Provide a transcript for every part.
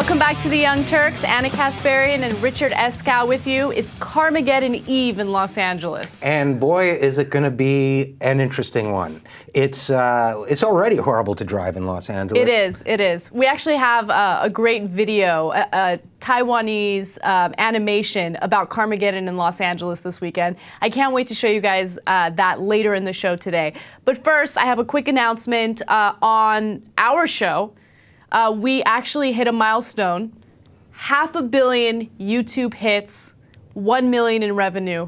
Welcome back to the Young Turks. Anna Kasparian and Richard Eskow with you. It's Carmageddon Eve in Los Angeles. And boy, is it going to be an interesting one. It's already horrible to drive in Los Angeles. It is. We actually have a great video, a Taiwanese animation about Carmageddon in Los Angeles this weekend. I can't wait to show you guys that later in the show today. But first, I have a quick announcement on our show. We actually hit a milestone, 500 million YouTube hits, 1 million in revenue.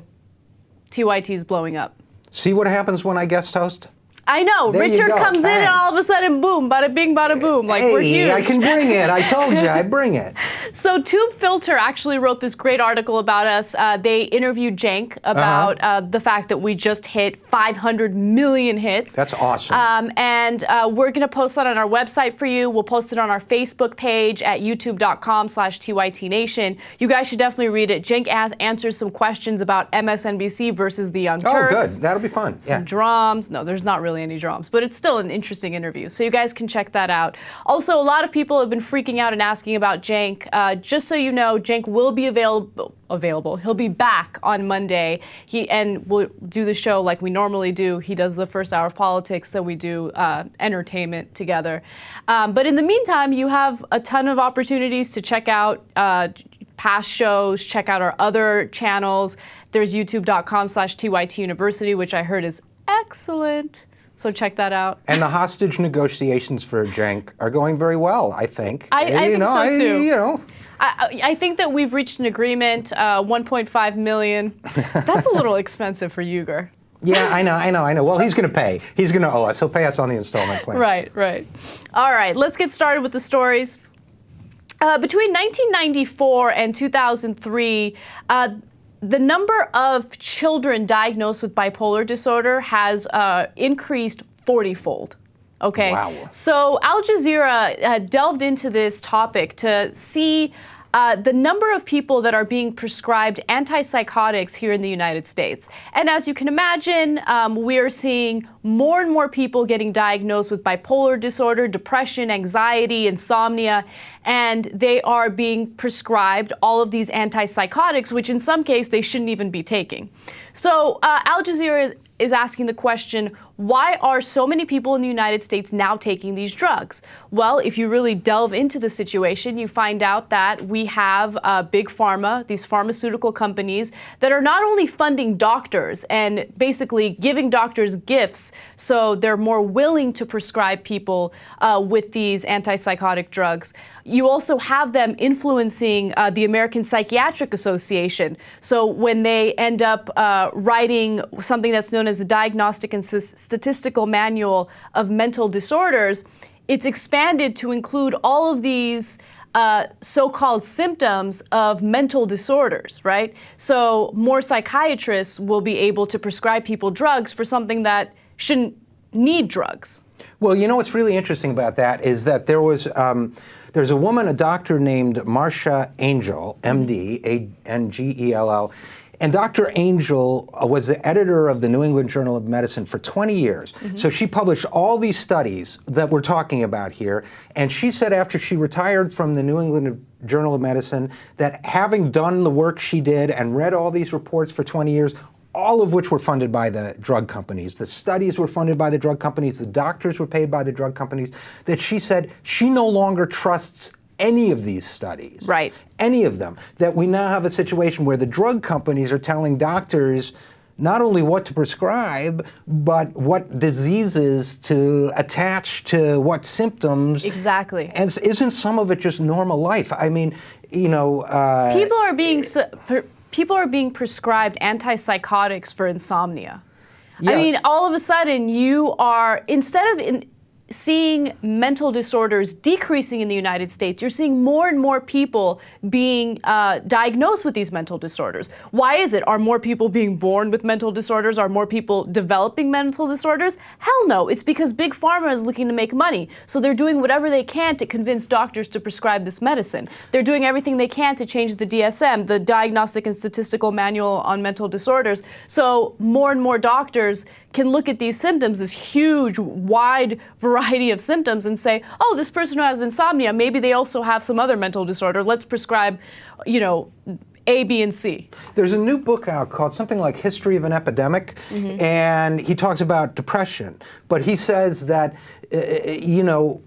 TYT is blowing up. See what happens when I guest host? I know. There Richard comes in and all of a sudden, boom, bada bing, bada boom. Like, hey, we're huge. I can bring it. I told you, I bring it. So Tube Filter actually wrote this great article about us. They interviewed Cenk about the fact that we just hit 500 million hits. That's awesome. And we're going to post that on our website for you. We'll post it on our Facebook page at youtube.com/TYTNation. You guys should definitely read it. Cenk answers some questions about MSNBC versus the Young Turks. Oh, good. That'll be fun. Some drums. No, there's not really any drums, but it's still an interesting interview. So you guys can check that out. Also, a lot of people have been freaking out and asking about Cenk. Just so you know, Cenk will be available. He'll be back on Monday. We'll do the show like we normally do. He does the first hour of politics, then we do entertainment together. But in the meantime, you have a ton of opportunities to check out past shows, check out our other channels. There's youtube.com/TYT University, which I heard is excellent. So check that out. And the hostage negotiations for Cenk are going very well, I think. I think so too. You know. I think that we've reached an agreement, 1.5 million. That's a little expensive for Uyghur. Yeah, I know. Well, he's going to pay. He's going to owe us. He'll pay us on the installment plan. Right. All right, let's get started with the stories. Between 1994 and 2003, the number of children diagnosed with bipolar disorder has increased 40-fold. Okay. Wow. So Al Jazeera delved into this topic to see the number of people that are being prescribed antipsychotics here in the United States. And as you can imagine, we're seeing more and more people getting diagnosed with bipolar disorder, depression, anxiety, insomnia, and they are being prescribed all of these antipsychotics, which in some case they shouldn't even be taking. So Al Jazeera is asking the question, why are so many people in the United States now taking these drugs? Well, if you really delve into the situation, you find out that we have big pharma, these pharmaceutical companies that are not only funding doctors and basically giving doctors gifts so they're more willing to prescribe people with these antipsychotic drugs. You also have them influencing the American Psychiatric Association. So when they end up writing something that's known as the Diagnostic and Statistical Manual of Mental Disorders, it's expanded to include all of these so-called symptoms of mental disorders, right? So more psychiatrists will be able to prescribe people drugs for something that shouldn't need drugs. Well, you know what's really interesting about that is that there's a woman, a doctor named Marcia Angel, MD, A-N-G-E-L-L, and Dr. Angel was the editor of the New England Journal of Medicine for 20 years. So she published all these studies that we're talking about here. And she said after she retired from the New England Journal of Medicine that having done the work she did and read all these reports for 20 years, all of which were funded by the drug companies. The studies were funded by the drug companies. The doctors were paid by the drug companies. That she said she no longer trusts any of these studies. Right. Any of them. That we now have a situation where the drug companies are telling doctors not only what to prescribe, but what diseases to attach to what symptoms. Exactly. And isn't some of it just normal life? I mean, you know. People are being prescribed antipsychotics for insomnia. Yeah. I mean, all of a sudden you are, instead of seeing mental disorders decreasing in the United States, you're seeing more and more people being diagnosed with these mental disorders. Why is it? Are more people being born with mental disorders? Are more people developing mental disorders? Hell no. It's because Big Pharma is looking to make money. So they're doing whatever they can to convince doctors to prescribe this medicine. They're doing everything they can to change the DSM, the Diagnostic and Statistical Manual on Mental Disorders. So more and more doctors can look at these symptoms, this huge, wide variety variety of symptoms and say, oh, this person who has insomnia, maybe they also have some other mental disorder. Let's prescribe, you know, A, B, and C. There's a new book out called something like History of an Epidemic, and he talks about depression. But he says that, you know,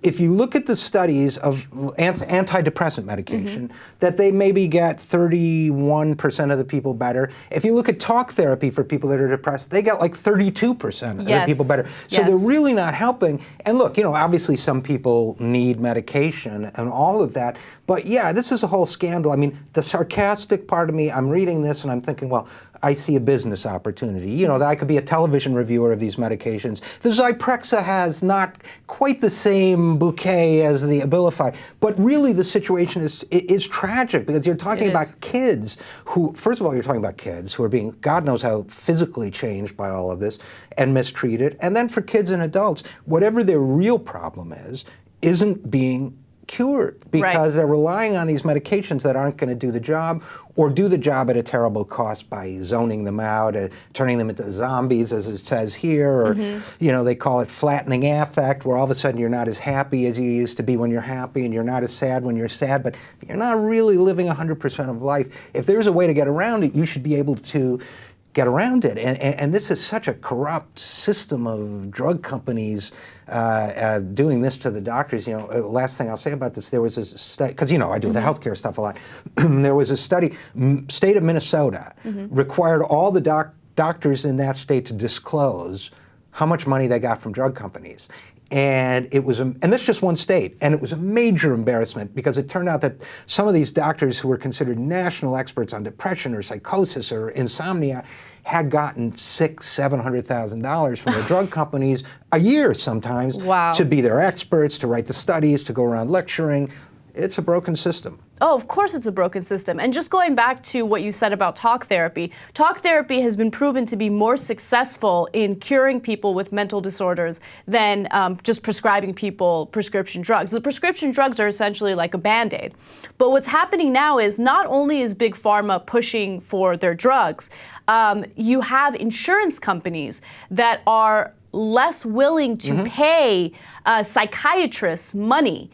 if you look at the studies of antidepressant medication, that they maybe get 31% of the people better. If you look at talk therapy for people that are depressed, they get like 32% of the people better. So they're really not helping. And look, you know, obviously some people need medication and all of that. But yeah, this is a whole scandal. I mean, the sarcastic part of me, I'm reading this and I'm thinking, well, I see a business opportunity. You know, that I could be a television reviewer of these medications. The Zyprexa has not quite the same bouquet as the Abilify, but really the situation is tragic because you're talking about kids who, first of all, you're talking about kids who are being, God knows how physically changed by all of this and mistreated. And then for kids and adults, whatever their real problem is, isn't being cured because they're relying on these medications that aren't going to do the job or do the job at a terrible cost by zoning them out, turning them into zombies, as it says here, or you know, they call it flattening affect, where all of a sudden you're not as happy as you used to be when you're happy, and you're not as sad when you're sad, but you're not really living 100% of life. If there's a way to get around it, you should be able to get around it. And this is such a corrupt system of drug companies doing this to the doctors. You know, last thing I'll say about this, there was a study, because you know I do the healthcare stuff a lot. There was a study, state of Minnesota required all the doctors in that state to disclose how much money they got from drug companies. And it was, and this is just one state, and it was a major embarrassment because it turned out that some of these doctors who were considered national experts on depression or psychosis or insomnia had gotten $600,000-$700,000 from the drug companies a year sometimes to be their experts, to write the studies, to go around lecturing. It's a broken system. Oh, of course it's a broken system. And just going back to what you said about talk therapy has been proven to be more successful in curing people with mental disorders than just prescribing people prescription drugs. The prescription drugs are essentially like a Band-Aid. But what's happening now is not only is Big Pharma pushing for their drugs, you have insurance companies that are less willing to pay psychiatrists money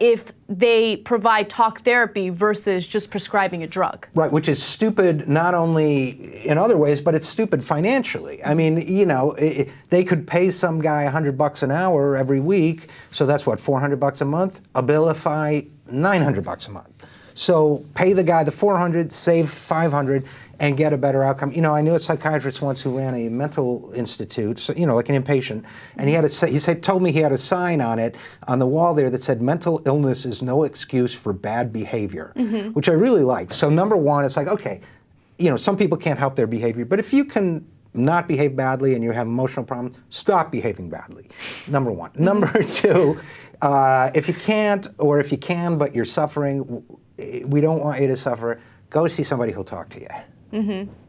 if they provide talk therapy versus just prescribing a drug. Right, which is stupid not only in other ways, but it's stupid financially. I mean, you know, they could pay some guy $100 an hour every week, so that's what, $400 a month? Abilify, $900 a month. So pay the guy the $400, save $500, and get a better outcome. You know, I knew a psychiatrist once who ran a mental institute, so, you know, like an inpatient, and told me he had a sign on it, on the wall there, that said, mental illness is no excuse for bad behavior, which I really liked. So number one, it's like, okay, you know, some people can't help their behavior, but if you can not behave badly and you have emotional problems, stop behaving badly, number one. Number two, if you can't, or if you can, but you're suffering, we don't want you to suffer, go see somebody who'll talk to you.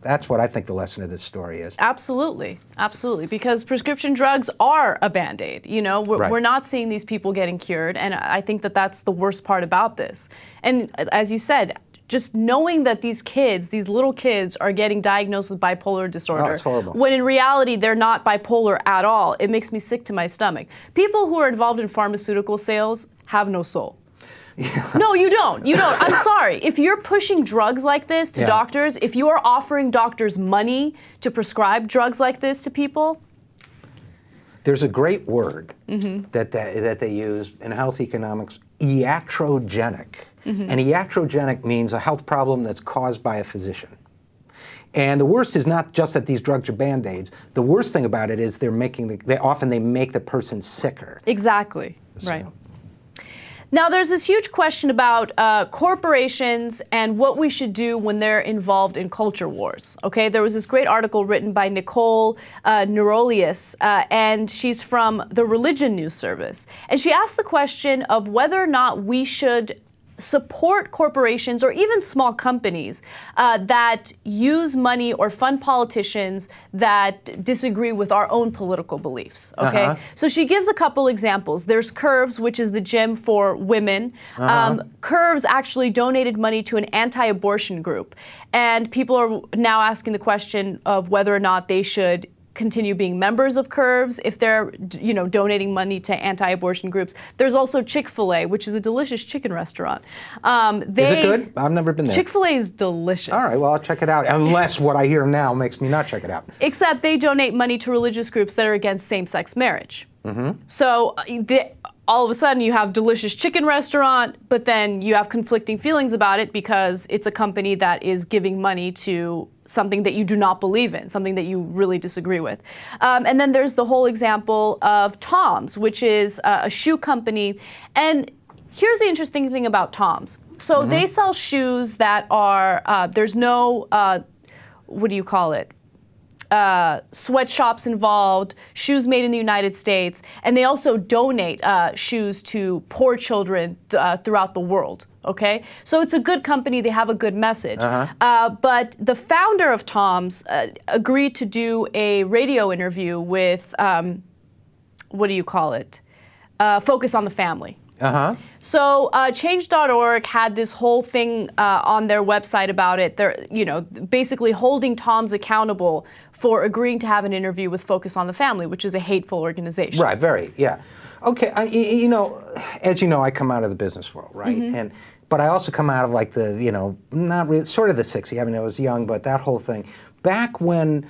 That's what I think the lesson of this story is. Absolutely, absolutely, because prescription drugs are a Band-Aid. You know, we're not seeing these people getting cured, and I think that that's the worst part about this. And as you said, just knowing that these kids, these little kids, are getting diagnosed with bipolar disorder, it's horrible. when in reality they're not bipolar at all, it makes me sick to my stomach. People who are involved in pharmaceutical sales have no soul. Yeah. No, you don't. You don't. I'm sorry. If you're pushing drugs like this to doctors, if you are offering doctors money to prescribe drugs like this to people. There's a great word that they use in health economics, iatrogenic. And iatrogenic means a health problem that's caused by a physician. And the worst is not just that these drugs are Band-Aids. The worst thing about it is they make the person sicker. Exactly. So. Right. Now, there's this huge question about corporations and what we should do when they're involved in culture wars. Okay, there was this great article written by Nicole Neurolius, and she's from the Religion News Service. And she asked the question of whether or not we should support corporations or even small companies that use money or fund politicians that disagree with our own political beliefs, okay? So she gives a couple examples. There's Curves, which is the gym for women. Curves actually donated money to an anti-abortion group. And people are now asking the question of whether or not they should continue being members of Curves, if they're, donating money to anti-abortion groups. There's also Chick-fil-A, which is a delicious chicken restaurant. Is it good? I've never been there. Chick-fil-A is delicious. All right, well, I'll check it out, unless what I hear now makes me not check it out. Except they donate money to religious groups that are against same-sex marriage. So all of a sudden you have delicious chicken restaurant, but then you have conflicting feelings about it because it's a company that is giving money to something that you do not believe in, something that you really disagree with. And then there's the whole example of Tom's, which is a shoe company. And here's the interesting thing about Tom's. So they sell shoes that are, there's no, what do you call it? Sweatshops involved, shoes made in the United States, and they also donate shoes to poor children throughout the world. Okay, so it's a good company. They have a good message. But the founder of Tom's agreed to do a radio interview with what do you call it? Focus on the Family. So Change.org had this whole thing on their website about it. They're, basically holding Tom's accountable for agreeing to have an interview with Focus on the Family, which is a hateful organization. Right, very, yeah. Okay, as you know, I come out of the business world, right? But I also come out of like the, not really, sort of the 60s. I mean, I was young, but that whole thing. Back when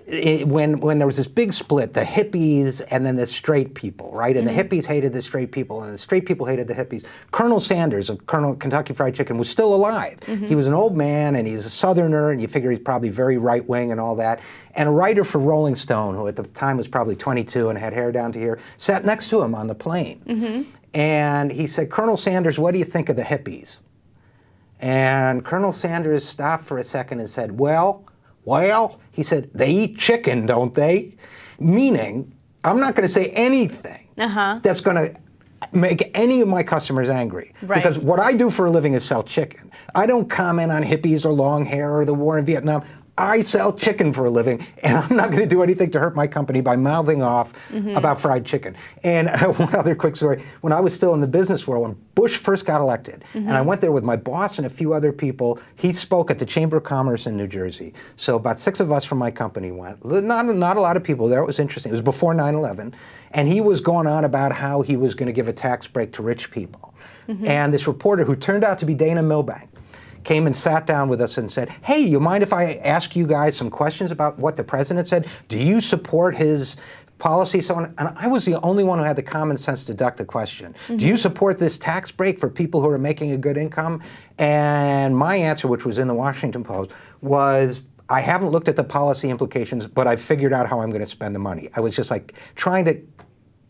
there was this big split, the hippies and then the straight people, right? And the hippies hated the straight people, and the straight people hated the hippies. Colonel Sanders of Kentucky Fried Chicken was still alive. He was an old man, and he's a Southerner, and you figure he's probably very right-wing and all that. And a writer for Rolling Stone, who at the time was probably 22 and had hair down to here, sat next to him on the plane. And he said, "Colonel Sanders, what do you think of the hippies?" And Colonel Sanders stopped for a second and said, well, he said, "They eat chicken, don't they?" Meaning, I'm not going to say anything that's going to make any of my customers angry. Because what I do for a living is sell chicken. I don't comment on hippies or long hair or the war in Vietnam. I sell chicken for a living, and I'm not going to do anything to hurt my company by mouthing off about fried chicken. And one other quick story. When I was still in the business world, when Bush first got elected, and I went there with my boss and a few other people, he spoke at the Chamber of Commerce in New Jersey. So about 6 of us from my company went. Not a lot of people there. It was interesting. It was before 9/11. And he was going on about how he was going to give a tax break to rich people. And this reporter, who turned out to be Dana Milbank, came and sat down with us and said, "Hey, you mind if I ask you guys some questions about what the president said? Do you support his policy?" So on. And I was the only one who had the common sense to duck the question. "Do you support this tax break for people who are making a good income?" And my answer, which was in the Washington Post, was, "I haven't looked at the policy implications, but I've figured out how I'm going to spend the money." I was just like trying to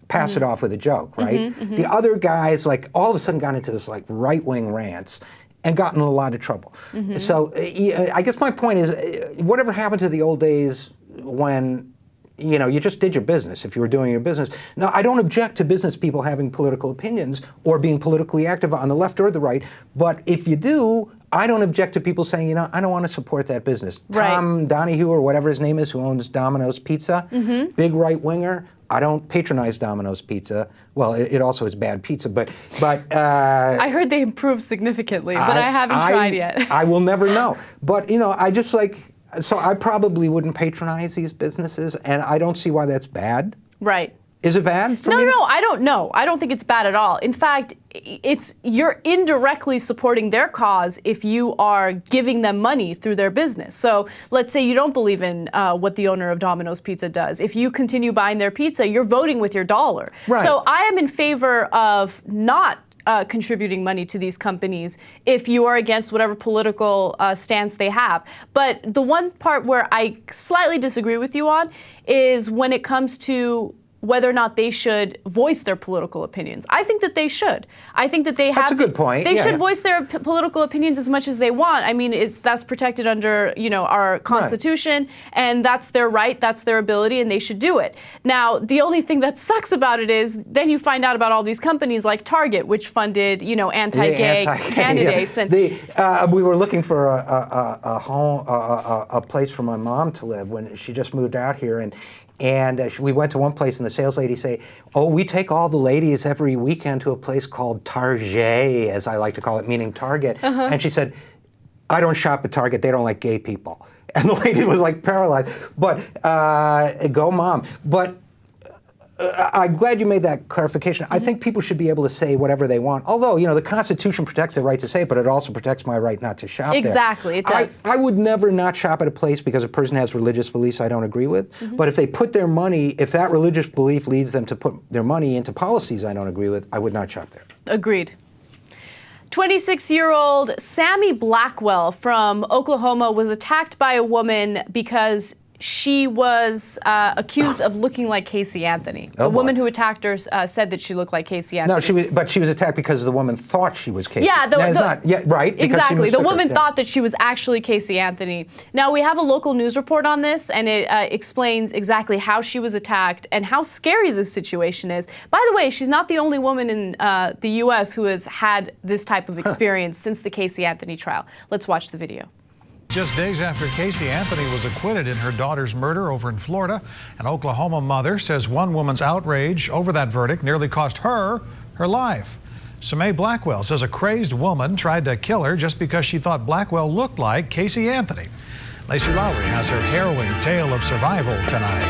pass it off with a joke, right? The other guys, like, all of a sudden got into this like right-wing rants and got in a lot of trouble. So I guess my point is, whatever happened to the old days when you just did your business if you were doing your business. Now, I don't object to business people having political opinions or being politically active on the left or the right, but if you do, I don't object to people saying, I don't want to support that business. Tom Donahue, or whatever his name is, who owns Domino's Pizza, big right-winger. I don't patronize Domino's Pizza. Well, it also is bad pizza, but I heard they improved significantly, but I haven't tried yet. I will never know. But I just so I probably wouldn't patronize these businesses, and I don't see why that's bad. Right. Is it bad for me? No, I don't know. I don't think it's bad at all. In fact, you're indirectly supporting their cause if you are giving them money through their business. So let's say you don't believe in what the owner of Domino's Pizza does. If you continue buying their pizza, you're voting with your dollar. Right. So I am in favor of not contributing money to these companies if you are against whatever political stance they have. But the one part where I slightly disagree with you on is when it comes to whether or not they should voice their political opinions. I think that they should. I think that they have. That's a good point. They should voice their political opinions as much as they want. I mean, that's protected under our Constitution, and that's their right, that's their ability, and they should do it. Now, the only thing that sucks about it is then you find out about all these companies like Target, which funded anti-gay candidates, and we were looking for a home, a place for my mom to live when she just moved out here, and we went to one place, and the sales lady say, "Oh, we take all the ladies every weekend to a place called Target," as I like to call it, meaning Target. And she said, "I don't shop at Target. They don't like gay people." And the lady was like paralyzed. But go mom. But I'm glad you made that clarification. I think people should be able to say whatever they want. Although, the Constitution protects the right to say it, but it also protects my right not to shop there. Exactly, it does. I would never not shop at a place because a person has religious beliefs I don't agree with. But if they put their money, if that religious belief leads them to put their money into policies I don't agree with, I would not shop there. Agreed. 26-year-old Sammy Blackwell from Oklahoma was attacked by a woman because she was accused of looking like Casey Anthony. The woman who attacked her said that she looked like Casey Anthony. No, but she was attacked because the woman thought she was Casey. Yeah, right. Exactly. The woman thought that she was actually Casey Anthony. Now, we have a local news report on this, and it explains exactly how she was attacked and how scary this situation is. By the way, she's not the only woman in the U.S. who has had this type of experience since the Casey Anthony trial. Let's watch the video. Just days after Casey Anthony was acquitted in her daughter's murder over in Florida, an Oklahoma mother says one woman's outrage over that verdict nearly cost her life. Samay Blackwell says a crazed woman tried to kill her just because she thought Blackwell looked like Casey Anthony. Lacey Lowry has her harrowing tale of survival tonight.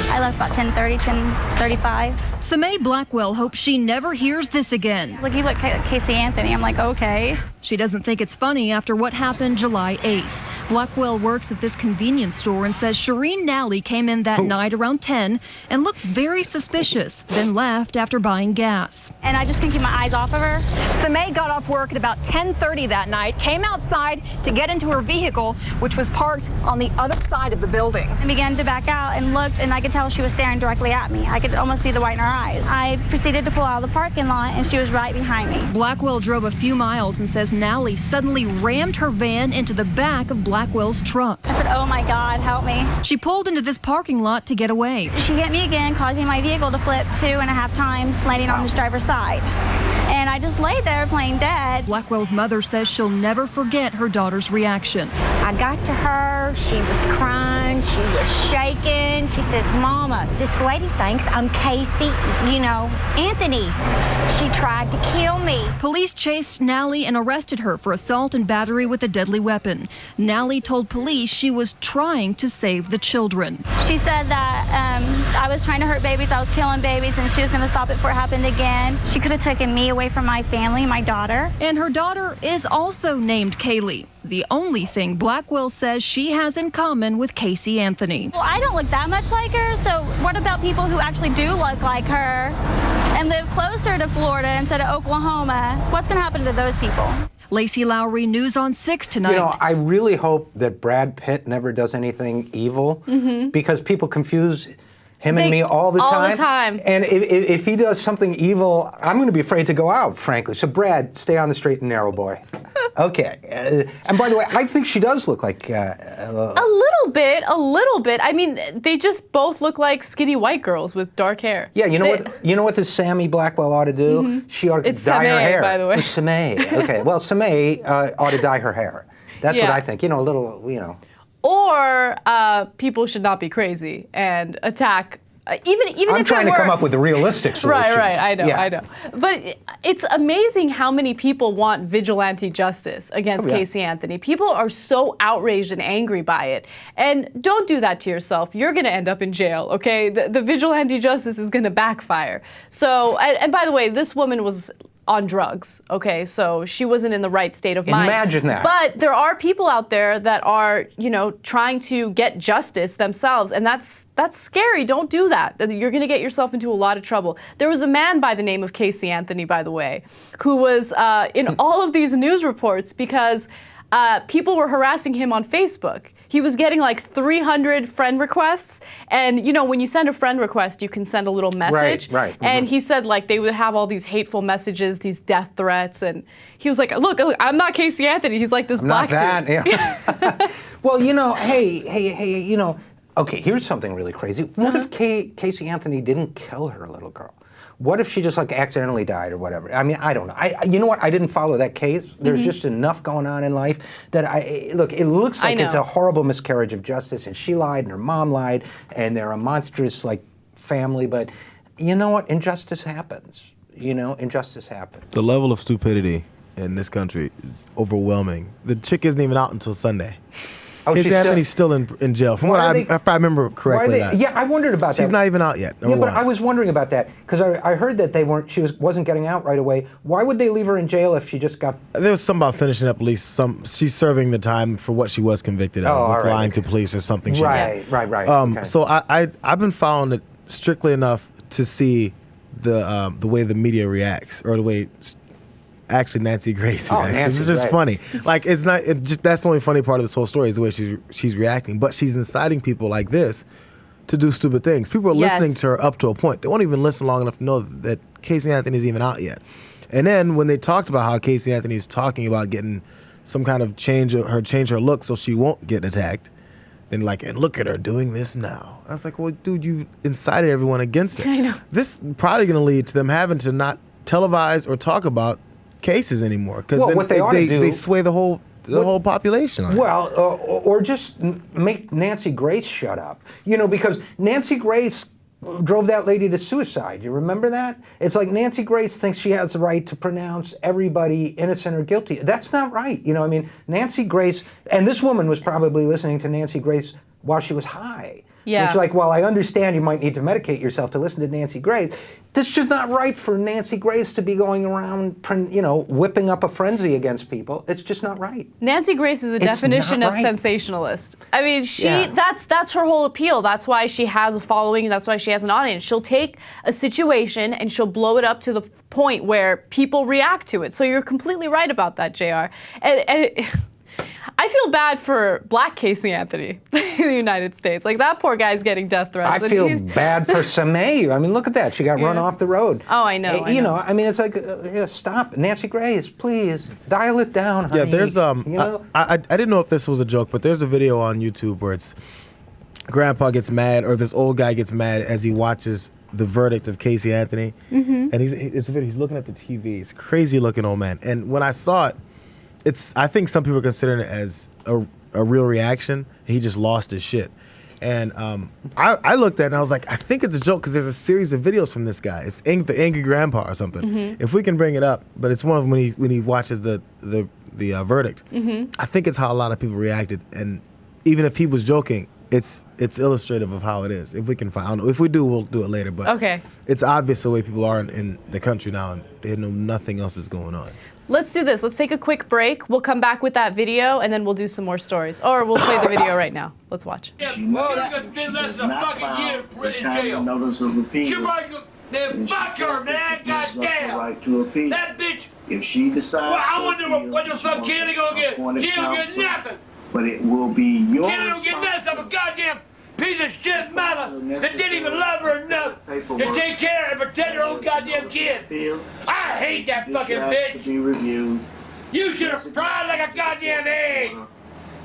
I left about 10:30, 10:35. Samay Blackwell hopes she never hears this again. It's like, you look like Casey Anthony. I'm like, okay. She doesn't think it's funny after what happened July 8th. Blackwell works at this convenience store and says Shireen Nally came in that night around 10 and looked very suspicious, then left after buying gas. And I just couldn't keep my eyes off of her. Samay got off work at about 10:30 that night, came outside to get into her vehicle, which was parked on the other side of the building. I began to back out and looked, and I could tell she was staring directly at me. I could almost see the white in her eyes. I proceeded to pull out of the parking lot, and she was right behind me. Blackwell drove a few miles and says Nally suddenly rammed her van into the back of Blackwell's truck. I said, oh my God, help me. She pulled into this parking lot to get away. She hit me again, causing my vehicle to flip 2.5 times, landing on this driver's side. And I just lay there playing dead. Blackwell's mother says she'll never forget her daughter's reaction. I got to her, she was crying, she was shaking. She says, Mama, this lady thinks I'm Casey, Anthony. She tried to kill me. Police chased Nally and arrested her for assault and battery with a deadly weapon. Nally told police she was trying to save the children. She said that I was trying to hurt babies, I was killing babies, and she was going to stop it before it happened again. She could have taken me away from my family, my daughter. And her daughter is also named Kaylee. The only thing Blackwell says she has in common with Casey Anthony. Well, I don't look that much like her, so what about people who actually do look like her and live closer to Florida instead of Oklahoma? What's going to happen to those people? Lacey Lowry, News on 6 tonight. I really hope that Brad Pitt never does anything evil because people confuse him and me all the time. And if he does something evil, I'm going to be afraid to go out, frankly. So, Brad, stay on the straight and narrow, boy. Okay. And by the way, I think she does look like... A little bit. I mean, they just both look like skinny white girls with dark hair. Yeah, you know what this Sammy Blackwell ought to do? She ought to dye her hair. By the way. It's Samay. Okay. Well, Samay ought to dye her hair. That's what I think. A little. Or people should not be crazy and attack. Even I'm if trying to come up with a realistic solution. Right. I know. But it's amazing how many people want vigilante justice against Casey Anthony. People are so outraged and angry by it. And don't do that to yourself. You're going to end up in jail, okay? The vigilante justice is going to backfire. So, and by the way, this woman was on drugs, okay? So she wasn't in the right state of mind. Imagine that. But there are people out there that are, trying to get justice themselves, and that's scary. Don't do that. You're going to get yourself into a lot of trouble. There was a man by the name of Casey Anthony, by the way, who was in all of these news reports because people were harassing him on Facebook. He was getting like 300 friend requests. And, when you send a friend request, you can send a little message. Right. And he said, they would have all these hateful messages, these death threats. And he was like, look, I'm not Casey Anthony. He's like this black dude. Not that, yeah. Well, hey, okay, here's something really crazy. What if Casey Anthony didn't kill her little girl? What if she just accidentally died or whatever? I mean, I don't know. You know what? I didn't follow that case. There's just enough going on in life that it looks like it's a horrible miscarriage of justice, and she lied, and her mom lied, and they're a monstrous family. But you know what? Injustice happens. Injustice happens. The level of stupidity in this country is overwhelming. The chick isn't even out until Sunday. Oh, Casey Anthony's still in jail, from if I remember correctly. Yeah, I wondered about that. She's not even out yet. Yeah, but I was wondering about that because I heard that she wasn't getting out right away. Why would they leave her in jail if she just got? There was something about finishing up at least some. She's serving the time for what she was convicted of, lying to police or something. Right. Okay. So I've been following it strictly enough to see the way the media reacts, or the way actually Nancy Grace reacts. It's just funny. Like it's not. That's the only funny part of this whole story is the way she's reacting. But she's inciting people like this to do stupid things. People are listening to her up to a point. They won't even listen long enough to know that Casey Anthony's even out yet. And then when they talked about how Casey Anthony's talking about getting some kind of change her look so she won't get attacked, then and look at her doing this now. I was like, well, dude, you incited everyone against her. I know. This is probably going to lead to them having to not televise or talk about cases anymore, because they sway the whole population. Well, or just make Nancy Grace shut up. Because Nancy Grace drove that lady to suicide. You remember that? It's like Nancy Grace thinks she has the right to pronounce everybody innocent or guilty. That's not right. Nancy Grace, and this woman was probably listening to Nancy Grace while she was high. Yeah. It's like, well, I understand you might need to medicate yourself to listen to Nancy Grace. This is just not right for Nancy Grace to be going around, whipping up a frenzy against people. It's just not right. Nancy Grace is a definition of sensationalist. I mean, that's her whole appeal. That's why she has a following. That's why she has an audience. She'll take a situation and she'll blow it up to the point where people react to it. So you're completely right about that, JR. And I feel bad for Black Casey Anthony in the United States. Like, that poor guy's getting death threats. I feel bad for Samay. I mean, look at that. She got run off the road. Oh, I know. I mean, it's like, stop. Nancy Grace, please, dial it down, honey. Yeah, there's, I didn't know if this was a joke, but there's a video on YouTube where it's Grandpa gets mad, or this old guy gets mad as he watches the verdict of Casey Anthony. Mm-hmm. And it's a video, he's looking at the TV. It's a crazy looking old man. And when I saw it, I think some people are considering it as a real reaction. He just lost his shit. And I looked at it and I was like, I think it's a joke because there's a series of videos from this guy. It's the Angry Grandpa or something. Mm-hmm. If we can bring it up, but it's one of them when he watches the verdict. Mm-hmm. I think it's how a lot of people reacted. And even if he was joking, it's illustrative of how it is. If we can find, I don't know, if we do, we'll do it later. But it's obvious the way people are in the country now, and they know nothing else is going on. Let's do this. Let's take a quick break. We'll come back with that video, and then we'll do some more stories. Or we'll play the video right now. Let's watch. Notice of appeal. Fuck her, man! Goddamn! Right to appeal. That bitch. If she decides. Well, I wonder what the fuck Kelly gonna get. She don't get nothing. But it will be yours. Kelly don't get nothing. I'm a goddamn piece of shit mother that didn't even love her enough to take care and protect her own goddamn kid. I hate that fucking bitch. You should have fried like a goddamn egg.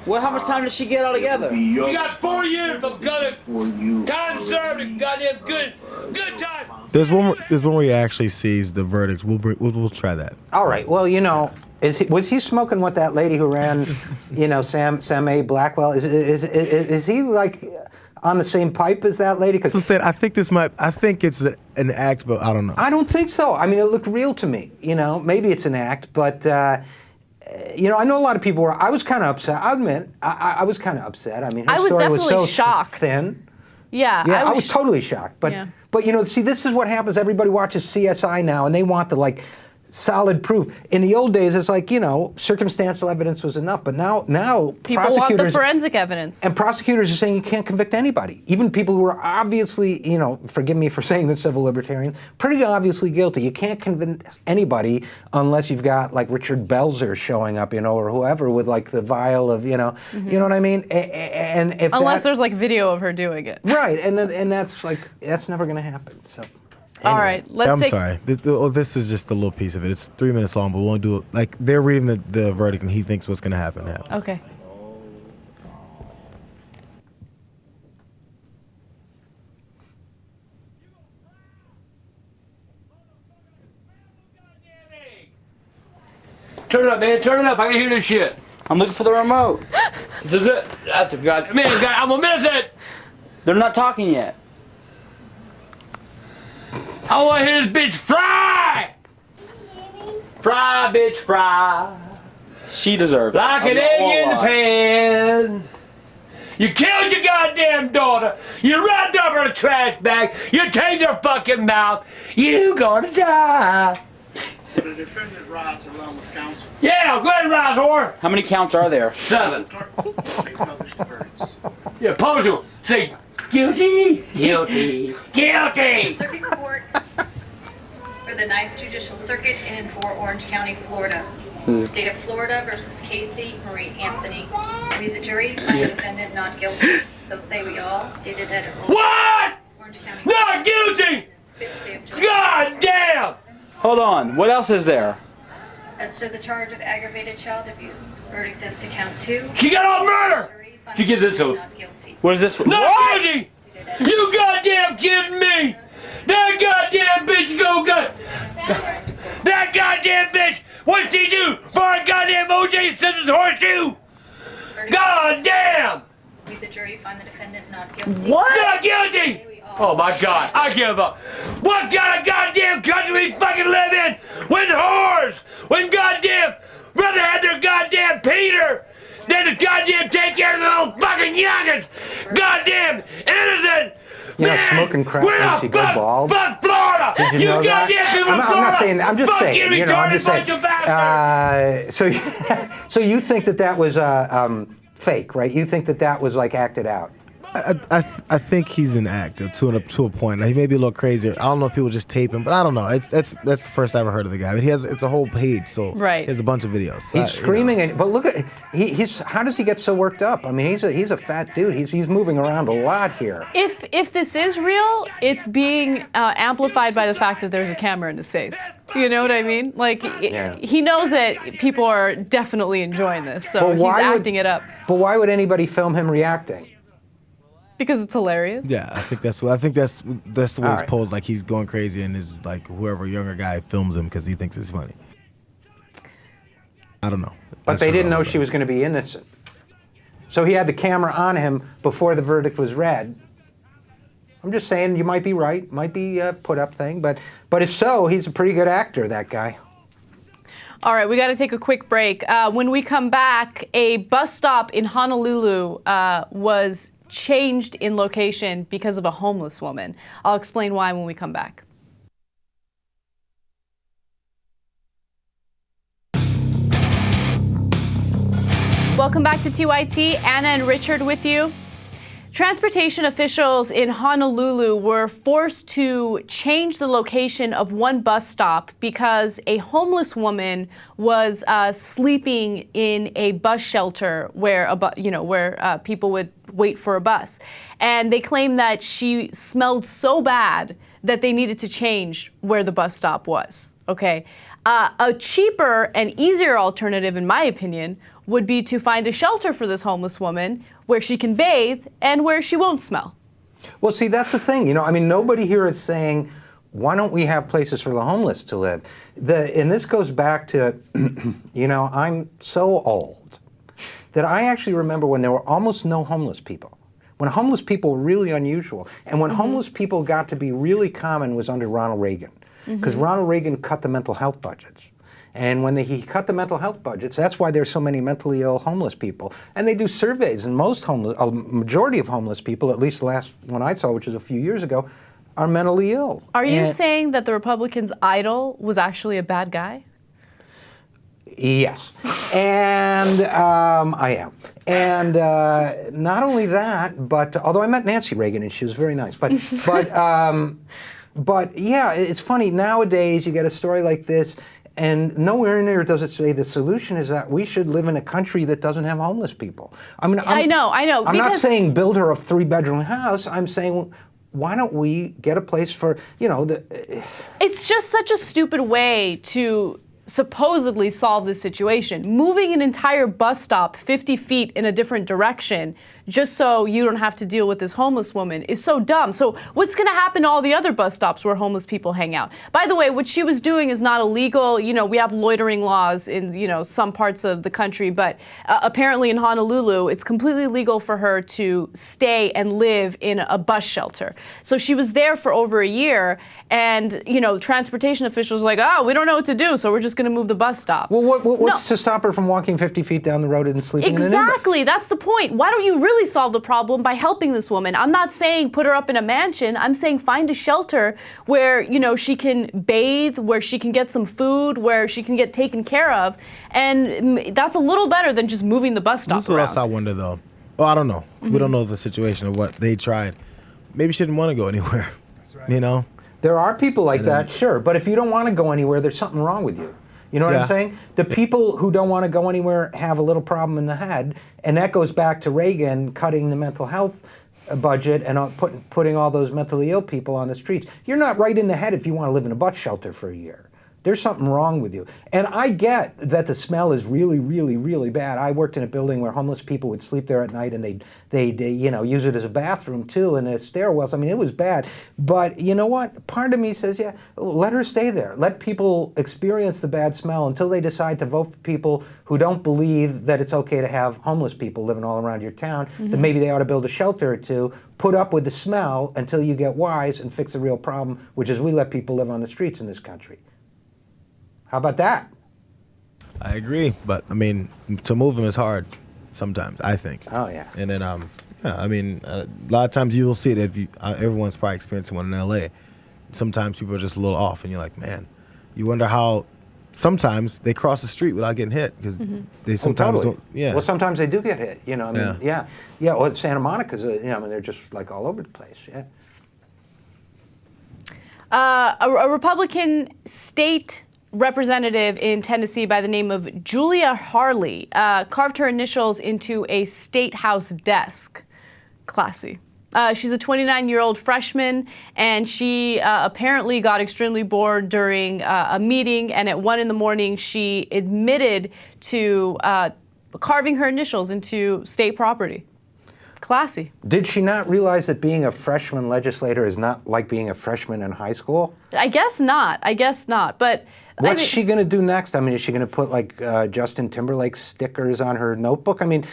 Well, how much time did she get altogether? She got 4 years of time served and goddamn good time. There's one where he actually sees the verdict. We'll try that. All right. Well, was he smoking with that lady who ran, Sam A. Blackwell? Is he like on the same pipe as that lady? Because I'm saying I think it's an act, but I don't know. I don't think so. I mean, it looked real to me. Maybe it's an act, but I know a lot of people were. I was kind of upset. I admit, I was kind of upset. I mean, her story was so shocked. Thin. Yeah, I was totally shocked. But see, this is what happens. Everybody watches CSI now, and they want the solid proof. In the old days, it's like, circumstantial evidence was enough. But now people want the forensic evidence. And prosecutors are saying you can't convict anybody. Even people who are obviously, forgive me for saying the civil libertarians, pretty obviously guilty. You can't convict anybody unless you've got like Richard Belzer showing up, or whoever with the vial of, you know what I mean? And if unless there's video of her doing it. Right, and that's never going to happen. So. Anyway. All right, let's I'm sorry. This is just a little piece of it. It's 3 minutes long, but we won't do it. They're reading the verdict, and he thinks what's going to happen happens. Okay. Turn it up, man. Turn it up. I can hear this shit. I'm looking for the remote. That's a god. Man, I'm gonna miss it. They're not talking yet. I want to hear this bitch fry! Fry, bitch, fry. She deserves it. Like an egg in the pan. You killed your goddamn daughter. You wrapped up her in a trash bag. You taped her fucking mouth. You gonna die. The defendant rides along with counsel. Yeah, go ahead and rise, whore. How many counts are there? 7. They publish the verdicts. Yeah, pose you. Say, guilty, guilty, guilty. Circuit Court for the 9th Judicial Circuit in and for Orange County, Florida. State of Florida versus Casey Marie Anthony. We, the jury, find the defendant not guilty. So say we all. Stated that it What? Orange County. Not guilty! God damn! Hold on. What else is there? As to the charge of aggravated child abuse, verdict as to count 2. She got on murder! She get this one. Not guilty. What is this? Not guilty! You goddamn kidding me! That goddamn bitch go gut! That goddamn bitch! What'd she do for a goddamn O.J. Simpson's horseshoe? God damn! We, the jury, find the defendant not guilty. What? Not guilty! Oh my God, I give up. What kind of goddamn country we fucking live in? When whores, when goddamn brother had their goddamn Peter, than to goddamn take care of the little fucking youngins. Goddamn innocent. You know, Man, smoking crack we're makes you go bald. Fuck Florida! Did you know goddamn that? people in Florida! I'm not saying. I'm just fuck saying. you, You know, I'm just retarded bunch of bastards! So you think that was fake, right? You think that was like acted out? I think he's an actor to a point. He may be a little crazier. I don't know if people just tape him, but I don't know. That's the first I ever heard of the guy. I mean, it's a whole page, so right. He has a bunch of videos. He's screaming, but look at he's. How does he get so worked up? I mean, he's a fat dude. He's moving around a lot here. If this is real, it's being amplified by the fact that there's a camera in his face. You know what I mean? Like, he knows that people are definitely enjoying this, so he's acting it up. But why would anybody film him reacting? Because it's hilarious. Yeah, I think that's the way it's posed. Like he's going crazy, and is like whoever younger guy films him because he thinks it's funny. I don't know. But they didn't know she was going to be innocent, so he had the camera on him before the verdict was read. I'm just saying, you might be right, might be a put-up thing, but if so, he's a pretty good actor, that guy. All right, we got to take a quick break. When we come back, a bus stop in Honolulu was changed in location because of a homeless woman. I'll explain why when we come back. Welcome back to TYT. Anna and Richard with you. Transportation officials in Honolulu were forced to change the location of one bus stop because a homeless woman was sleeping in a bus shelter where people would wait for a bus, and they claim that she smelled so bad that they needed to change where the bus stop was. Okay, a cheaper and easier alternative, in my opinion, would be to find a shelter for this homeless woman where she can bathe and where she won't smell. Well, see, that's the thing. You know, I mean, nobody here is saying, why don't we have places for the homeless to live? And this goes back to, you know, I'm so old that I actually remember when there were almost no homeless people. When homeless people were really unusual. And when homeless people got to be really common was under Ronald Reagan. Because Ronald Reagan cut the mental health budgets. And when he cut the mental health budgets, that's why there's so many mentally ill homeless people. And they do surveys, and a majority of homeless people, at least the last one I saw, which was a few years ago, are mentally ill. Are you saying that the Republicans' idol was actually a bad guy? Yes, and I am. And not only that, but although I met Nancy Reagan and she was very nice, but yeah, it's funny, nowadays you get a story like this, and nowhere in there does it say the solution is that we should live in a country that doesn't have homeless people. I mean, I know. I'm not saying build her a 3-bedroom house. I'm saying, why don't we get a place for, you know, It's just such a stupid way to supposedly solve this situation. Moving an entire bus stop 50 feet in a different direction just so you don't have to deal with this homeless woman is so dumb. So what's going to happen to all the other bus stops where homeless people hang out? By the way, what she was doing is not illegal. You know, we have loitering laws in, you know, some parts of the country, but apparently in Honolulu, it's completely legal for her to stay and live in a bus shelter. So she was there for over a year, and, you know, transportation officials were like, oh, we don't know what to do, so we're just going to move the bus stop. Well, what's to stop her from walking 50 feet down the road and sleeping in an Uber? Exactly, that's the point. Why don't you really really solve the problem by helping this woman. I'm not saying put her up in a mansion. I'm saying find a shelter where, she can bathe, where she can get some food, where she can get taken care of. And that's a little better than just moving the bus stop This is what else I wonder, though. Well, I don't know. We don't know the situation of what they tried. Maybe she didn't want to go anywhere. Right. There are people like that, sure. But if you don't want to go anywhere, there's something wrong with you. You know what I'm saying? The people who don't want to go anywhere have a little problem in the head, and that goes back to Reagan cutting the mental health budget and putting all those mentally ill people on the streets. You're not right in the head if you want to live in a bus shelter for a year. There's something wrong with you. And I get that the smell is really, really, really bad. I worked in a building where homeless people would sleep there at night, and they'd use it as a bathroom too, and the stairwells. I mean, it was bad. But you know what? Part of me says, yeah, let her stay there. Let people experience the bad smell until they decide to vote for people who don't believe that it's okay to have homeless people living all around your town, that maybe they ought to build a shelter or two, put up with the smell until you get wise and fix the real problem, which is we let people live on the streets in this country. How about that? I agree, but I mean, to move them is hard sometimes, I think. Oh, yeah. And then, a lot of times you will see it if everyone's probably experiencing one in LA. Sometimes people are just a little off, and you're like, man, you wonder how sometimes they cross the street without getting hit because they sometimes don't. Yeah. Well, sometimes they do get hit. Yeah. Well, Santa Monica's, they're just like all over the place. Yeah. A Republican state representative in Tennessee by the name of Julia Harley carved her initials into a state house desk. Classy. She's a 29-year-old freshman, and she apparently got extremely bored during a meeting, and at 1 a.m, she admitted to carving her initials into state property. Classy. Did she not realize that being a freshman legislator is not like being a freshman in high school? I guess not. But what's she going to do next? I mean, is she going to put like Justin Timberlake stickers on her notebook? I mean,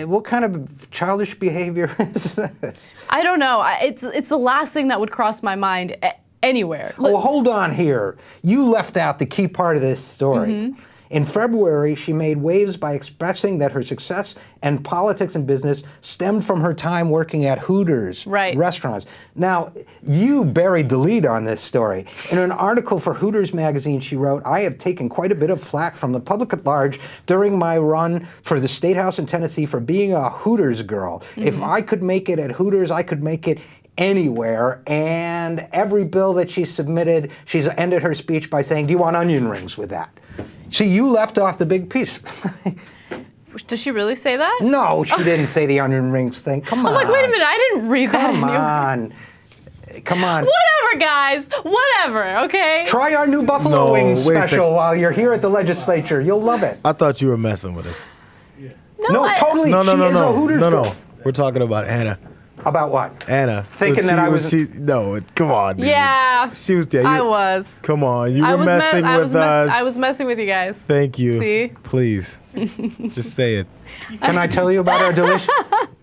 what kind of childish behavior is this? I don't know. It's the last thing that would cross my mind anywhere. Oh, hold on here. You left out the key part of this story. In February, she made waves by expressing that her success and politics and business stemmed from her time working at Hooters restaurants. Now, you buried the lead on this story. In an article for Hooters magazine, she wrote, "I have taken quite a bit of flack from the public at large during my run for the State House in Tennessee for being a Hooters girl. If I could make it at Hooters, I could make it anywhere." And every bill that she submitted, she's ended her speech by saying, "Do you want onion rings with that?" See, you left off the big piece. Does she really say that? No, she didn't say the onion rings thing. Come on. I'm like, wait a minute, I didn't read that. Come on. Whatever, guys. Whatever, okay? Try our new buffalo wings special while you're here at the legislature. You'll love it. I thought you were messing with us. No, totally. No. Hooters girl. We're talking about Anna. About what? Anna. Thinking that I was... No, come on, dude. Yeah. She was there. I was. Come on, you were messing with us. I was messing with you guys. Thank you. See? Please. Just say it. Can I tell you about our delicious...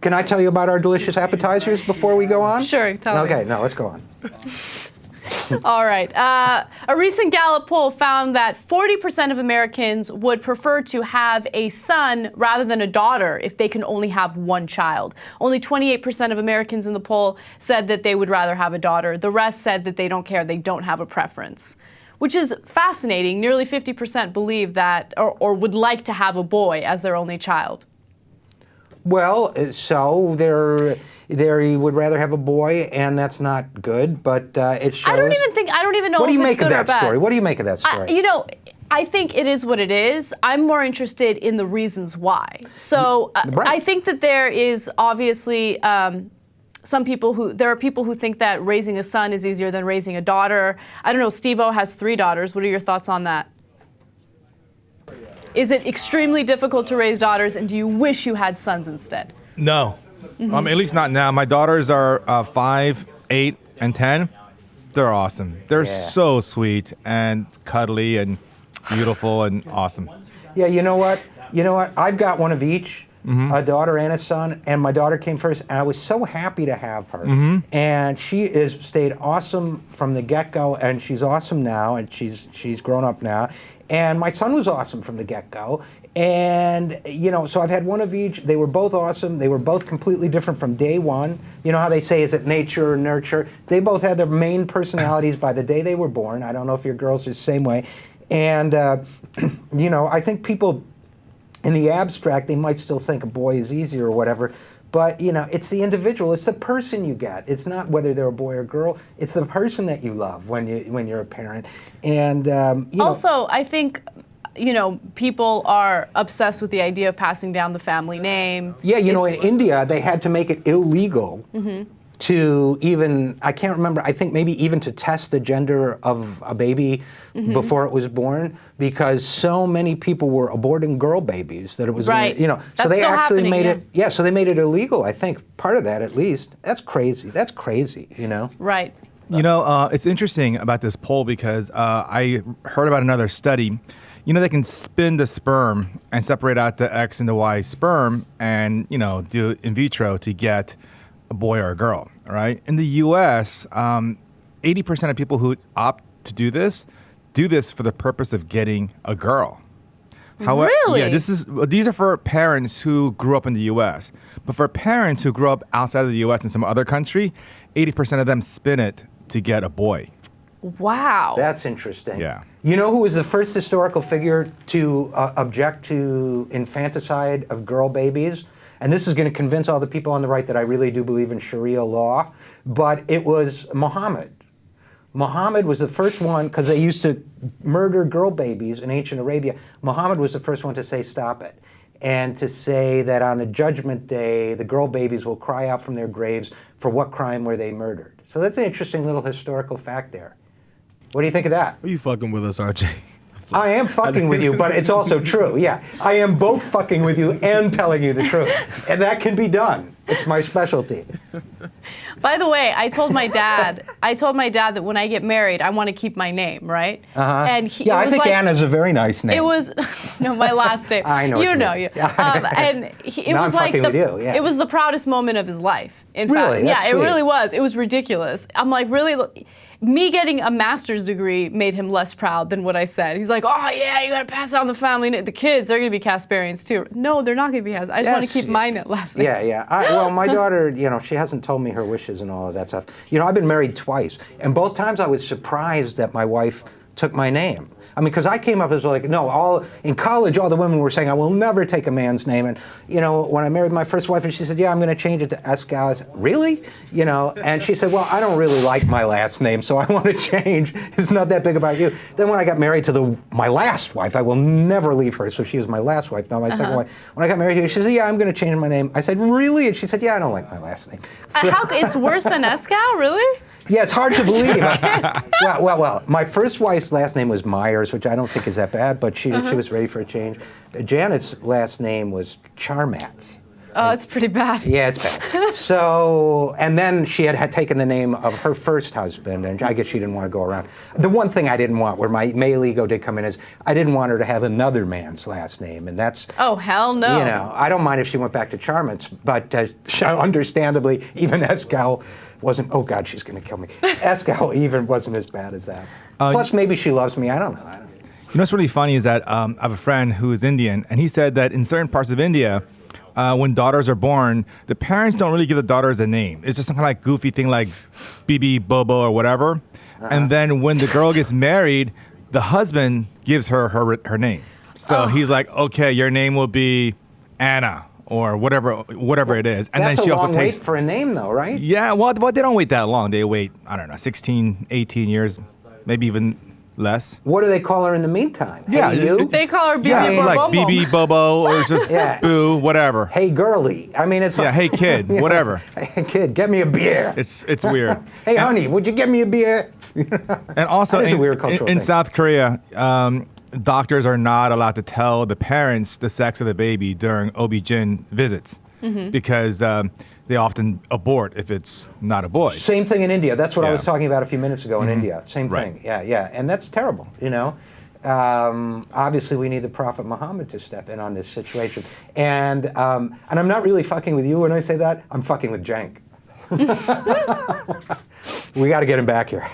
Can I tell you about our delicious appetizers before we go on? Sure, tell me. Okay, no, let's go on. All right. A recent Gallup poll found that 40% of Americans would prefer to have a son rather than a daughter if they can only have one child. Only 28% of Americans in the poll said that they would rather have a daughter. The rest said that they don't care, they don't have a preference, which is fascinating. Nearly 50% believe that or would like to have a boy as their only child. Well, so they would rather have a boy, and that's not good, but it shows... I don't even know what do you if make it's of good or that bad. story? What do you make of that story? I think it is what it is. I'm more interested in the reasons why. So I think that there is obviously there are people who think that raising a son is easier than raising a daughter. I don't know, Steve-O has 3 daughters. What are your thoughts on that? Is it extremely difficult to raise daughters, and do you wish you had sons instead? No. At least not now. My daughters are 5, 8, and 10. They're awesome. They're so sweet and cuddly and beautiful and awesome. Yeah, you know what? I've got one of each, a daughter and a son, and my daughter came first, and I was so happy to have her. And she is stayed awesome from the get-go, and she's awesome now, and she's grown up now. And my son was awesome from the get-go. And, you know, so I've had one of each. They were both awesome. They were both completely different from day one. You know how they say, is it nature or nurture? They both had their main personalities by the day they were born. I don't know if your girls are the same way. And, you know, I think people, in the abstract, they might still think a boy is easier or whatever. But, you know, it's the individual. It's the person you get. It's not whether they're a boy or girl. It's the person that you love when you're a parent. And, you know, also, I think, you know, people are obsessed with the idea of passing down the family name. Yeah, you know, in India, they had to make it illegal to even, I can't remember, I think maybe even to test the gender of a baby before it was born, because so many people were aborting girl babies that it was, you know, so they actually made it, so they made it illegal, I think, part of that at least. That's crazy, you know? Right. You know, it's interesting about this poll because I heard about another study. You know, they can spin the sperm and separate out the X and the Y sperm and, you know, do in vitro to get a boy or a girl, right? In the U.S., 80% of people who opt to do this for the purpose of getting a girl. However, really? Yeah, these are for parents who grew up in the U.S. But for parents who grew up outside of the U.S. in some other country, 80% of them spin it to get a boy. Wow. That's interesting. Yeah. You know who was the first historical figure to object to infanticide of girl babies? And this is going to convince all the people on the right that I really do believe in Sharia law, but it was Muhammad. Muhammad was the first one, because they used to murder girl babies in ancient Arabia. Muhammad was the first one to say, stop it. And to say that on the judgment day, the girl babies will cry out from their graves for what crime were they murdered. So that's an interesting little historical fact there. What do you think of that? Are you fucking with us, RJ? I am fucking with you, but it's also true. Yeah, I am both fucking with you and telling you the truth. And that can be done. It's my specialty. By the way, I told my dad that when I get married, I want to keep my name, right? And yeah, I think Anna's a very nice name. It was, no, my last name. I know. You know. And it was like it was the proudest moment of his life. In really? fact, That's it sweet. really was. It was ridiculous. I'm like, really. Me getting a master's degree made him less proud than what I said. He's like, oh yeah, you gotta pass down the family. The kids, they're gonna be Casparians too. No, they're not gonna be Cas. I just want to keep mine at last name. Yeah. Well, my daughter, you know, she hasn't told me her wishes and all of that stuff. You know, I've been married twice, and both times I was surprised that my wife took my name. I mean, because I came up as like, no, in college, all the women were saying, I will never take a man's name. And, you know, when I married my first wife, and she said, yeah, I'm going to change it to Escal. I said, really? You know, and she said, well, I don't really like my last name, so I want to change. It's not that big about you. Then when I got married to my last wife, I will never leave her, so she was my last wife, not my second wife. When I got married to her, she said, yeah, I'm going to change my name. I said, really? And she said, yeah, I don't like my last name. So, It's worse than Escal, really? yeah, it's hard to believe. Well, my first wife's last name was Myers, which I don't think is that bad, but she was ready for a change. Janet's last name was Charmatz. Oh, it's pretty bad. Yeah, it's bad. So, and then she had taken the name of her first husband, and I guess she didn't want to go around. The one thing I didn't want, where my male ego did come in, is I didn't want her to have another man's last name, and that's... Oh, hell no. You know, I don't mind if she went back to Charmatz, but understandably, even Escal wasn't, oh God, she's going to kill me. Escal even wasn't as bad as that. Plus, maybe she loves me, I don't know. You know what's really funny is that I have a friend who is Indian, and he said that in certain parts of India, when daughters are born, the parents don't really give the daughters a name. It's just some kind of like goofy thing like Bibi, Bobo, or whatever. And then when the girl gets married, the husband gives her name. So he's like, okay, your name will be Anna. Or whatever it is, and that's then she a also long takes wait for a name, though, right? Yeah, well, they don't wait that long. They wait, I don't know, 16, 18 years, maybe even less. What do they call her in the meantime? Yeah, hey, you? They call her Bibi like BB, Bobo, or just Boo, whatever. Hey, girly. I mean, it's hey, kid, whatever. Hey, kid, get me a beer. It's weird. Hey, honey, would you get me a beer? And also, that is a weird cultural in thing. South Korea, doctors are not allowed to tell the parents the sex of the baby during OB-GYN visits. Because they often abort if it's not a boy. Same thing in India. That's what I was talking about a few minutes ago in India. Same Right. thing. Yeah. And that's terrible, you know. obviously we need the Prophet Muhammad to step in on this situation. And I'm not really fucking with you when I say that. I'm fucking with Cenk. We got to get him back here.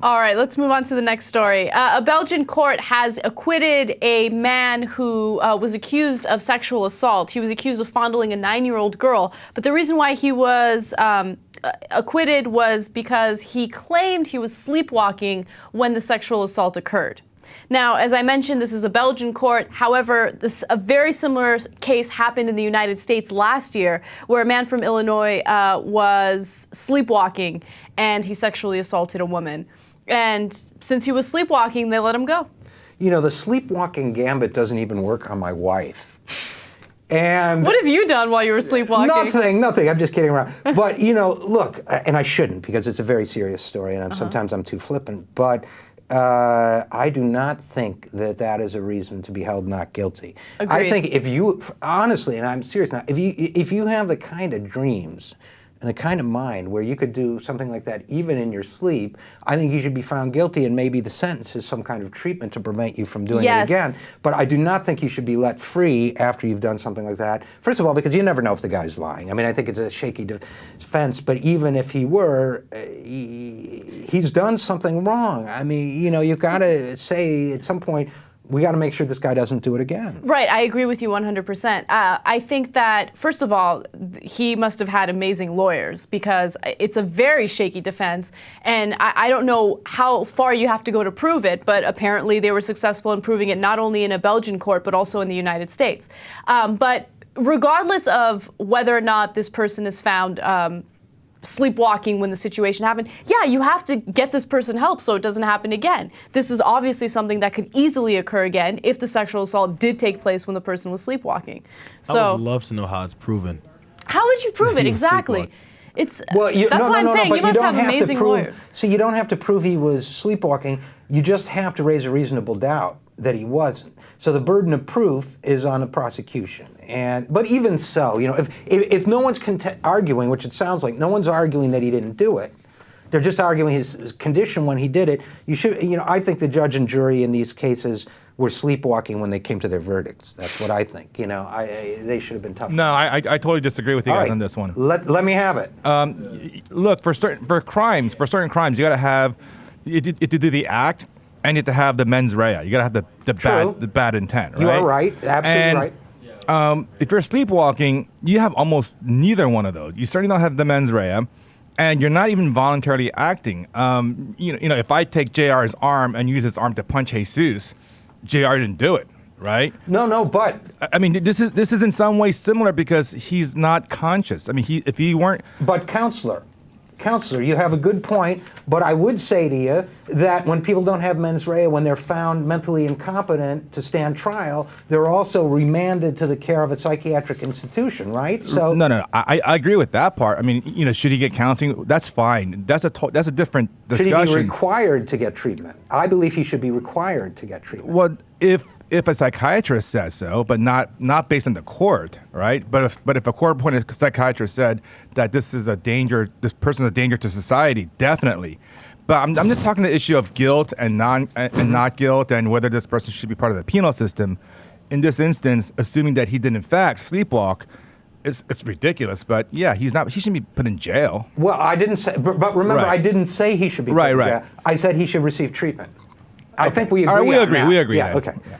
All right, let's move on to the next story. A Belgian court has acquitted a man who was accused of sexual assault. He was accused of fondling a 9-year-old girl, but the reason why he was acquitted was because he claimed he was sleepwalking when the sexual assault occurred. Now, as I mentioned, this is a Belgian court. However, a very similar case happened in the United States last year, where a man from Illinois was sleepwalking and he sexually assaulted a woman. And since he was sleepwalking, they let him go. You know, the sleepwalking gambit doesn't even work on my wife. And what have you done while you were sleepwalking? Nothing. I'm just kidding around. But, you know, look, and I shouldn't because it's a very serious story and sometimes I'm too flippant. But I do not think that that is a reason to be held not guilty. Agreed. I think if you, honestly, and I'm serious now, if you have the kind of dreams and the kind of mind where you could do something like that even in your sleep, I think you should be found guilty, and maybe the sentence is some kind of treatment to prevent you from doing it again. But I do not think you should be let free after you've done something like that. First of all, because you never know if the guy's lying. I mean, I think it's a shaky defense, but even if he were, he's done something wrong. I mean, you know, you've got to say at some point, we got to make sure this guy doesn't do it again. Right, I agree with you 100%. I think that, first of all, he must have had amazing lawyers because it's a very shaky defense, and I don't know how far you have to go to prove it, but apparently they were successful in proving it not only in a Belgian court, but also in the United States. But regardless of whether or not this person is found sleepwalking when the situation happened, yeah, you have to get this person help so it doesn't happen again. This is obviously something that could easily occur again if the sexual assault did take place when the person was sleepwalking. So I would love to know how it's proven. How would you prove it exactly? It's well, that's why I'm saying you must have amazing lawyers. See, you don't have to prove he was sleepwalking. You just have to raise a reasonable doubt that he wasn't. So the burden of proof is on the prosecution. But even so, you know, if no one's arguing, which it sounds like, no one's arguing that he didn't do it. They're just arguing his condition when he did it. You should, you know, I think the judge and jury in these cases were sleepwalking when they came to their verdicts. That's what I think. You know, they should have been tougher. No, I totally disagree with you guys on this one. Let me have it. Look, for certain crimes, you got to have you do the act, and you have to have the mens rea. You got to have the bad intent. Right? You are right. Absolutely right. If you're sleepwalking, you have almost neither one of those. You certainly don't have the mens rea, and you're not even voluntarily acting. You know, if I take JR's arm and use his arm to punch Jesus, JR didn't do it, right? No, but I mean, this is in some ways similar because he's not conscious. I mean, if he weren't. But counselor, you have a good point, but I would say to you that when people don't have mens rea, when they're found mentally incompetent to stand trial, they're also remanded to the care of a psychiatric institution, right? So No, I agree with that part. I mean, you know, should he get counseling? That's fine. That's a different discussion. Should he be required to get treatment? I believe he should be required to get treatment. Well, if a psychiatrist says so, but not based on the court, right? But if a court-appointed psychiatrist said that this person's a danger to society, definitely. But I'm just talking the issue of guilt and not guilt, and whether this person should be part of the penal system. In this instance, assuming that he did in fact sleepwalk, it's ridiculous. But yeah, he shouldn't be put in jail. Well, I didn't say, but remember, I didn't say he should be put in jail. I said he should receive treatment. I think we agree. All right, we agree. Yeah, okay. Yeah.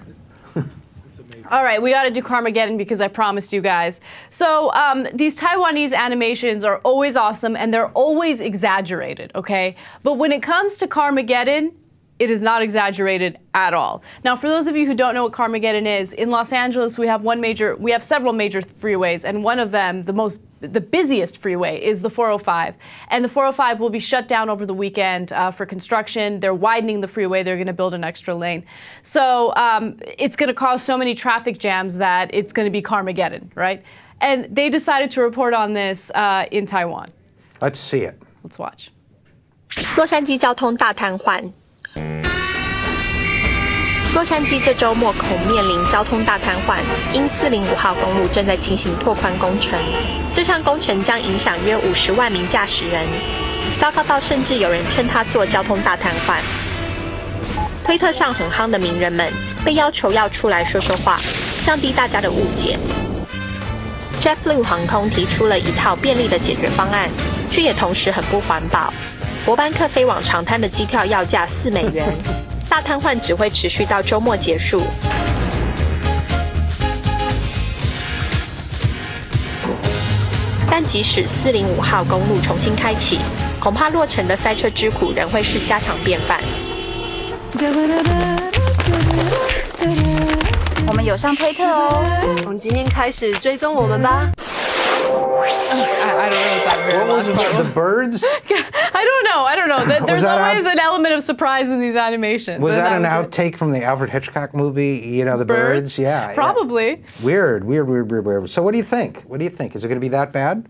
All right, we got to do Carmageddon because I promised you guys. So these Taiwanese animations are always awesome and they're always exaggerated, okay? But when it comes to Carmageddon, it is not exaggerated at all. Now, for those of you who don't know what Carmageddon is, in Los Angeles we have several major freeways, and one of them, the busiest freeway, is the 405. And the 405 will be shut down over the weekend for construction. They're widening the freeway. They're going to build an extra lane. So it's going to cause so many traffic jams that it's going to be Carmageddon, right? And they decided to report on this in Taiwan. Let's see it. Let's watch. 洛杉矶交通大瘫痪。洛杉矶这周末恐面临交通大瘫痪，因405号公路正在进行拓宽工程。这项工程将影响约50万名驾驶人，糟糕到甚至有人称它做交通大瘫痪。推特上很夯的名人们被要求要出来说说话，降低大家的误解。JetBlue 航空提出了一套便利的解决方案，却也同时很不环保。伯班克飞往长滩的机票要价$4，大瘫痪只会持续到周末结束。但即使405号公路重新开启，恐怕落成的塞车之苦仍会是家常便饭。我们有上推特哦，从今天开始追踪我们吧。I don't know what that very What was last part it, the birds? I don't know. There's that always an element of surprise in these animations. Was and that an was it. outtake from the Alfred Hitchcock movie? You know, the birds? Yeah. Probably. Yeah. Weird. So what do you think? Is it going to be that bad?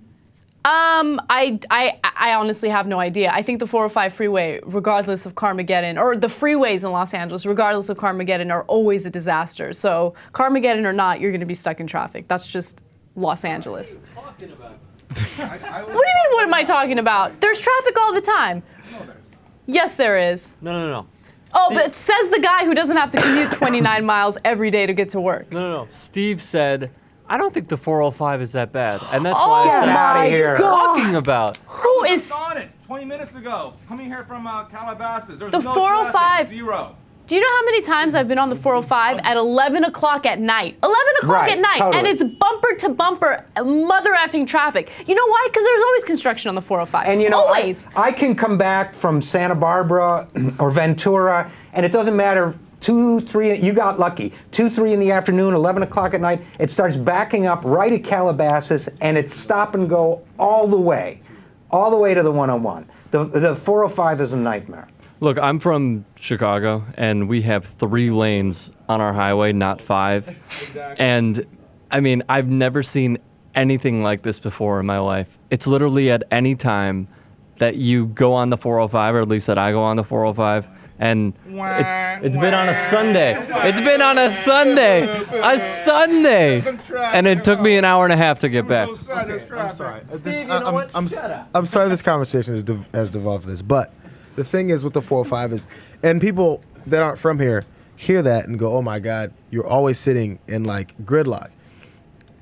I honestly have no idea. I think the 405 freeway, regardless of Carmageddon, or the freeways in Los Angeles, regardless of Carmageddon, are always a disaster. So Carmageddon or not, you're going to be stuck in traffic. That's just Los Angeles. What do you mean, what am I talking about? There's traffic all the time. Yes, there is. No. Oh, but says the guy who doesn't have to commute 29 miles every day to get to work. No. Steve said, I don't think the 405 is that bad. And that's Oh why I said, my what are you God. talking about? Who is... on it 20 minutes ago, coming here from Calabasas. There's The no 405. traffic, zero. Do you know how many times I've been on the 405 at 11 o'clock at night? 11 o'clock Right, at night, totally. and it's bumper to bumper, mother effing traffic. You know why? Because there's always construction on the 405. And you know, always. I can come back from Santa Barbara or Ventura, and it doesn't matter. 2, 3, you got lucky. 2, 3 in the afternoon, 11 o'clock at night, it starts backing up right at Calabasas, and it's stop and go all the way to the 101. The 405 is a nightmare. Look, I'm from Chicago, and we have 3 lanes on our highway, not 5. Exactly. And, I mean, I've never seen anything like this before in my life. It's literally at any time that you go on the 405, or at least that I go on the 405, and it's been on a Sunday. It's been on a Sunday. A Sunday. And it took me an hour and a half to get back. Okay, I'm sorry. I'm sorry this conversation has devolved this, but the thing is with the 405 is, and people that aren't from here hear that and go, oh my God, you're always sitting in like gridlock.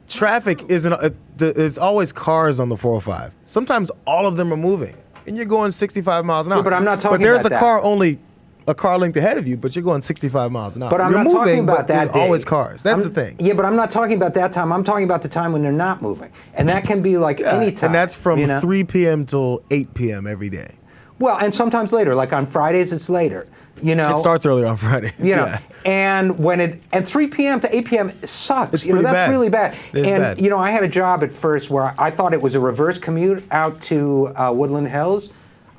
Traffic isn't, there's always cars on the 405. Sometimes all of them are moving and you're going 65 miles an hour. Yeah, but I'm not talking But there's about a car only a car length ahead of you, but you're going 65 miles an hour. But I'm you're not moving, talking about but that there's day. always cars. That's the thing. Yeah, but I'm not talking about that time. I'm talking about the time when they're not moving. And that can be like any time. And that's from you know? 3 p.m. till 8 p.m. every day. Well, and sometimes later. Like on Fridays, it's later. You know, It starts early on Fridays. You know, yeah. and 3 p.m. to 8 p.m. sucks. It's you know, pretty that's bad. really bad. It's and bad. you know, I had a job at first where I thought it was a reverse commute out to Woodland Hills.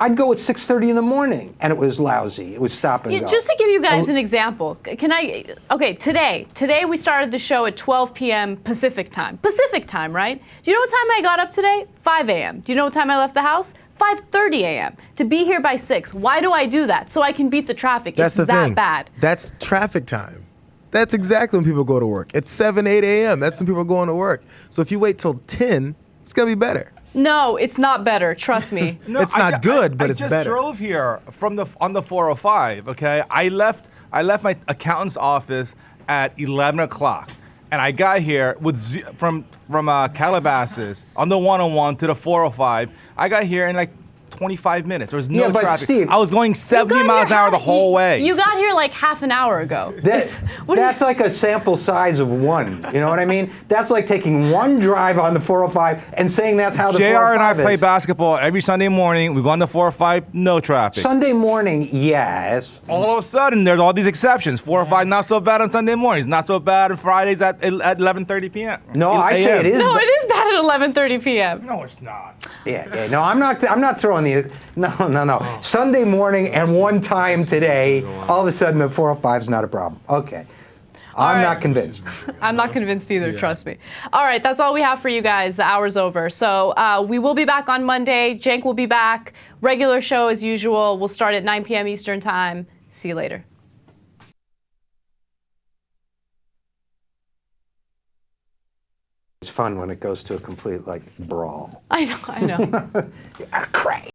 I'd go at 6:30 in the morning, and it was lousy. It was stop and go. Just to give you guys an example, okay, today we started the show at 12 p.m. Pacific time, right? Do you know what time I got up today? 5 a.m. Do you know what time I left the house? 5:30 a.m. to be here by 6. Why do I do that? So I can beat the traffic. That's it's the that thing. bad. That's traffic time. That's exactly when people go to work. It's 7, 8 a.m. That's when people are going to work. So if you wait till 10, it's going to be better. No, it's not better. Trust me. No, it's not good, but it's better. better. I just drove here on the 405. Okay, I left my accountant's office at 11 o'clock, and I got here from Calabasas on the 101 to the 405. I got here in like 25 minutes. There was no traffic. Steve, I was going 70 miles an hour the whole way. You got here like half an hour ago. That's like a sample size of 1. You know what I mean? That's like taking 1 drive on the 405 and saying that's how the JR 405 and I is. play basketball every Sunday morning. We go on the 405, no traffic. Sunday morning, yes. All of a sudden, there's all these exceptions. 405 not so bad on Sunday mornings, not so bad on Fridays at 11:30 p.m. No, I say it is. No, it is bad at 11:30 p.m. No, it's not. Yeah. No, I'm not throwing the. No. Sunday morning and 1 time today, all of a sudden the 405 is not a problem. Okay. I'm not convinced. I'm not convinced either, trust me. All right, that's all we have for you guys. The hour's over. So we will be back on Monday. Cenk will be back. Regular show as usual. We'll start at 9 p.m. Eastern time. See you later. It's fun when it goes to a complete, brawl. I know. Crazy.